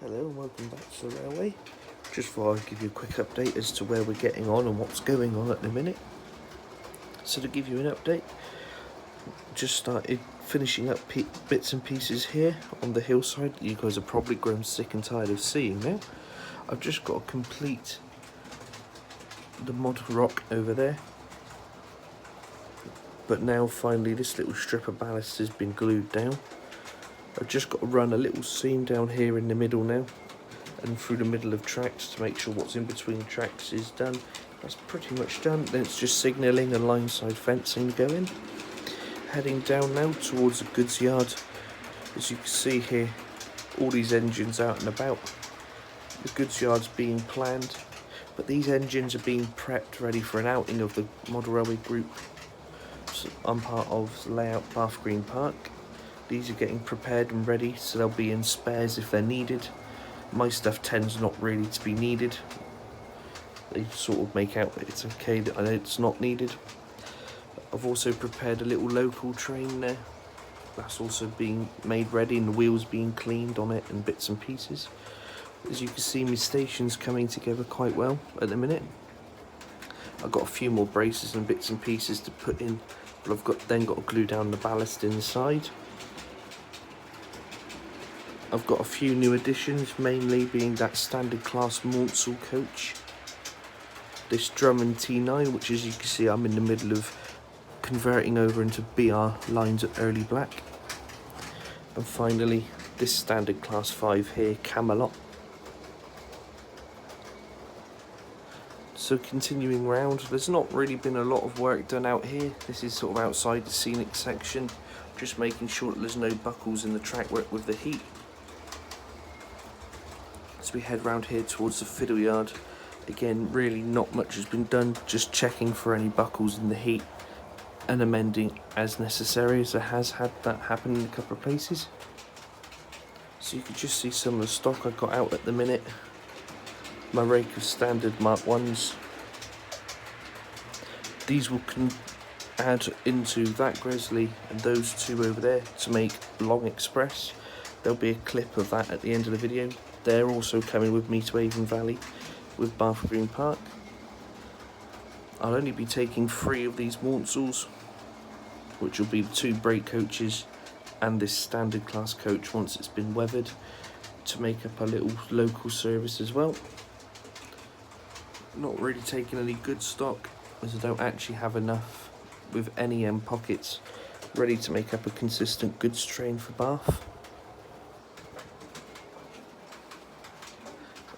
Hello and welcome back to the railway. Just thought I'd give you a quick update as to where we're getting on and what's going on at the minute. So to give you an update, just started finishing up bits and pieces here on the hillside that you guys have probably grown sick and tired of seeing now. I've just got to complete the mod rock over there. But now finally this little strip of ballast has been glued down. I've just got to run a little seam down here in the middle now and through the middle of tracks to make sure what's in between tracks is done. That's pretty much done. Then it's just signalling and line side fencing to go in. Heading down now towards the goods yard. As you can see here, all these engines out and about. The goods yard's being planned, but these engines are being prepped ready for an outing of the Model Railway Group. So I'm part of the layout Bath Green Park. These are getting prepared and ready, so they'll be in spares if they're needed. My stuff tends not really to be needed. They sort of make out that it's okay that I know it's not needed. I've also prepared a little local train there. That's also being made ready and the wheels being cleaned on it and bits and pieces. As you can see, my station's coming together quite well at the minute. I've got a few more braces and bits and pieces to put in, but I've then got to glue down the ballast inside. I've got a few new additions, mainly being that standard class Maunsell coach. This Drummond T9, which as you can see I'm in the middle of converting over into BR lines at Early Black. And finally this standard class 5 here, Camelot. So continuing round, there's not really been a lot of work done out here. This is sort of outside the scenic section, just making sure that there's no buckles in the track work with the heat. As we head round here towards the fiddle yard, again really not much has been done, just checking for any buckles in the heat and amending as necessary, as I has had that happen in a couple of places. So you can just see some of the stock I've got out at the minute. My rake of standard Mark 1s. These will add into that Gresley and those two over there to make Long Express. There'll be a clip of that at the end of the video. They're also coming with me to Avon Valley with Bath Green Park. I'll only be taking 3 of these Maunsells, which will be the 2 brake coaches and this standard class coach once it's been weathered, to make up a little local service as well. Not really taking any good stock, as I don't actually have enough with any end pockets ready to make up a consistent goods train for Bath.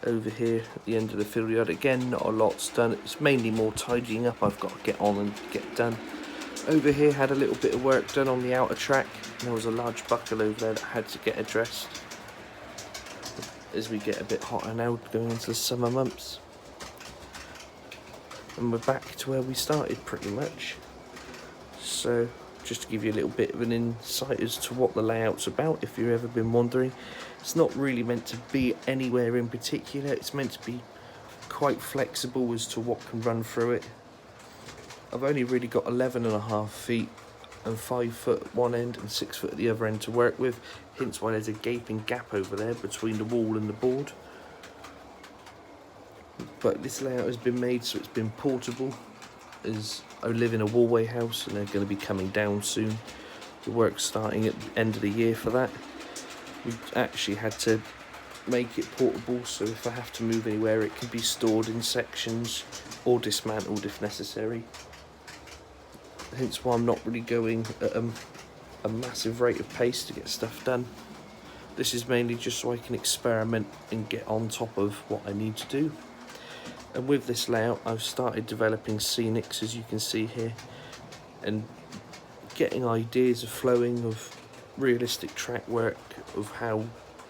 Over here at the end of the fiddle yard, again not a lot's done. It's mainly more tidying up I've got to get on and get done. Over here had a little bit of work done on the outer track. There was a large buckle over there that had to get addressed as we get a bit hotter now going into the summer months. And we're back to where we started pretty much. So just to give you a little bit of an insight as to what the layout's about, if you've ever been wondering, it's not really meant to be anywhere in particular. It's meant to be quite flexible as to what can run through it. I've only really got 11.5 feet and 5 foot at one end and 6 foot at the other end to work with, hence why there's a gaping gap over there between the wall and the board. But this layout has been made so it's been portable, as I live in a Wallway house and they're going to be coming down soon. The work's starting at the end of the year for that. We've actually had to make it portable, so if I have to move anywhere it can be stored in sections or dismantled if necessary. Hence why I'm not really going at a massive rate of pace to get stuff done. This is mainly just so I can experiment and get on top of what I need to do. And with this layout I've started developing scenics, as you can see here, and getting ideas of flowing of realistic track work of how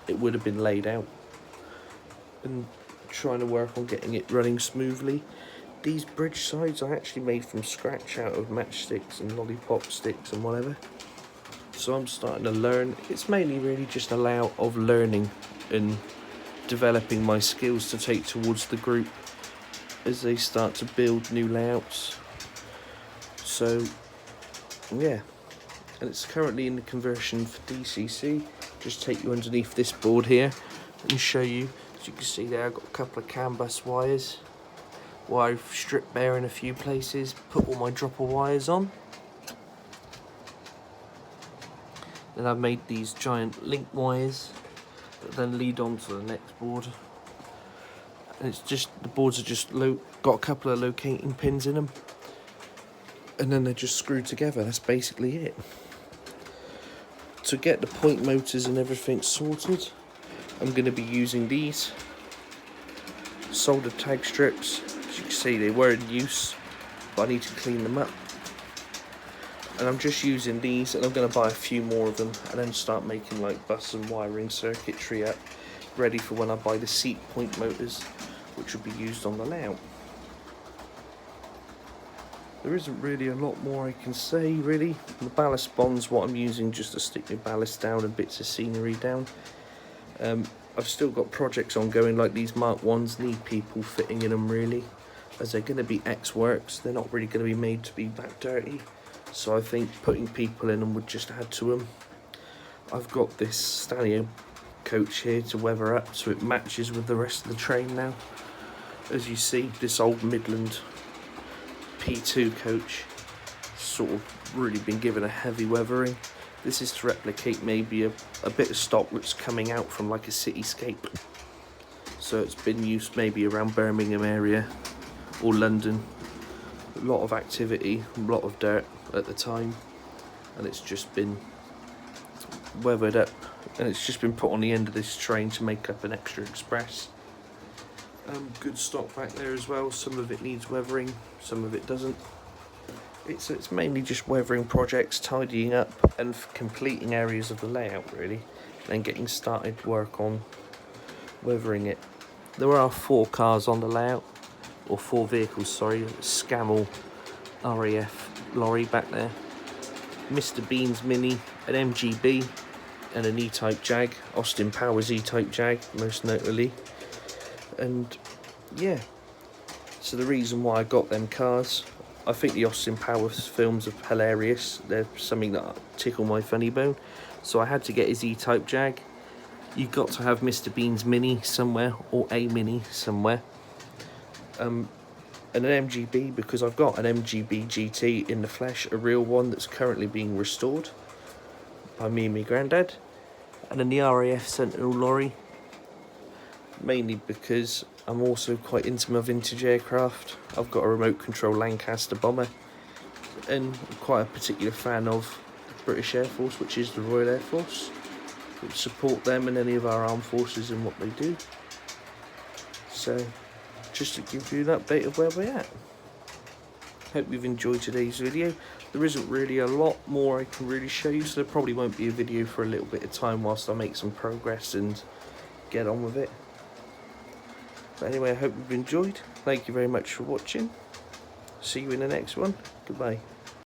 it would have been laid out, and trying to work on getting it running smoothly. These bridge sides I actually made from scratch out of matchsticks and lollipop sticks and whatever, so I'm starting to learn. It's mainly really just a layout of learning and developing my skills to take towards the group as they start to build new layouts. So yeah, and it's currently in the conversion for DCC. Just take you underneath this board here and show you. As you can see there, I've got a couple of CAN bus wires where I've stripped bare in a few places, put all my dropper wires on. Then I've made these giant link wires that then lead on to the next board. And it's just, the boards are just got a couple of locating pins in them, and then they're just screwed together. That's basically it. To get the point motors and everything sorted, I'm going to be using these solder tag strips. As you can see, they were in use, but I need to clean them up. And I'm just using these, and I'm going to buy a few more of them and then start making like bus and wiring circuitry up, ready for when I buy the seat point motors, which will be used on the layout. There isn't really a lot more I can say, really. The ballast bonds, what I'm using just to stick my ballast down and bits of scenery down. I've still got projects ongoing, like these Mark 1s need people fitting in them, really, as they're going to be ex-works. They're not really going to be made to be that dirty, so I think putting people in them would just add to them. I've got this Stanley coach here to weather up so it matches with the rest of the train now. As you see, this old Midland P2 coach sort of really been given a heavy weathering. This is to replicate maybe a bit of stock that's coming out from like a cityscape. So it's been used maybe around Birmingham area or London. A lot of activity, a lot of dirt at the time, and it's just been weathered up, and it's just been put on the end of this train to make up an extra express. Good stock back there as well. Some of it needs weathering, some of it doesn't. It's mainly just weathering projects, tidying up and completing areas of the layout, really, then getting started work on weathering it. There are 4 cars on the layout, or 4 vehicles, sorry. Scammell RAF lorry back there, Mr Bean's Mini, an MGB and an E-Type Jag, Austin Powers E-Type Jag most notably. And yeah, so the reason why I got them cars, I think the Austin Powers films are hilarious. They're something that tickle my funny bone, so I had to get his E-Type Jag. You've got to have Mr Bean's Mini somewhere, or a Mini somewhere, and an MGB, because I've got an MGB GT in the flesh, a real one that's currently being restored by me and my granddad, and then the RAF Sentinel lorry, mainly because I'm also quite into my vintage aircraft. I've got a remote control Lancaster bomber, and I'm quite a particular fan of the British Air Force, which is the Royal Air Force. We support them and any of our armed forces in what they do. So just to give you an update of where we're at. Hope you've enjoyed today's video. There isn't really a lot more I can really show you, so there probably won't be a video for a little bit of time whilst I make some progress and get on with it. But anyway, I hope you've enjoyed. Thank you very much for watching. See you in the next one. Goodbye.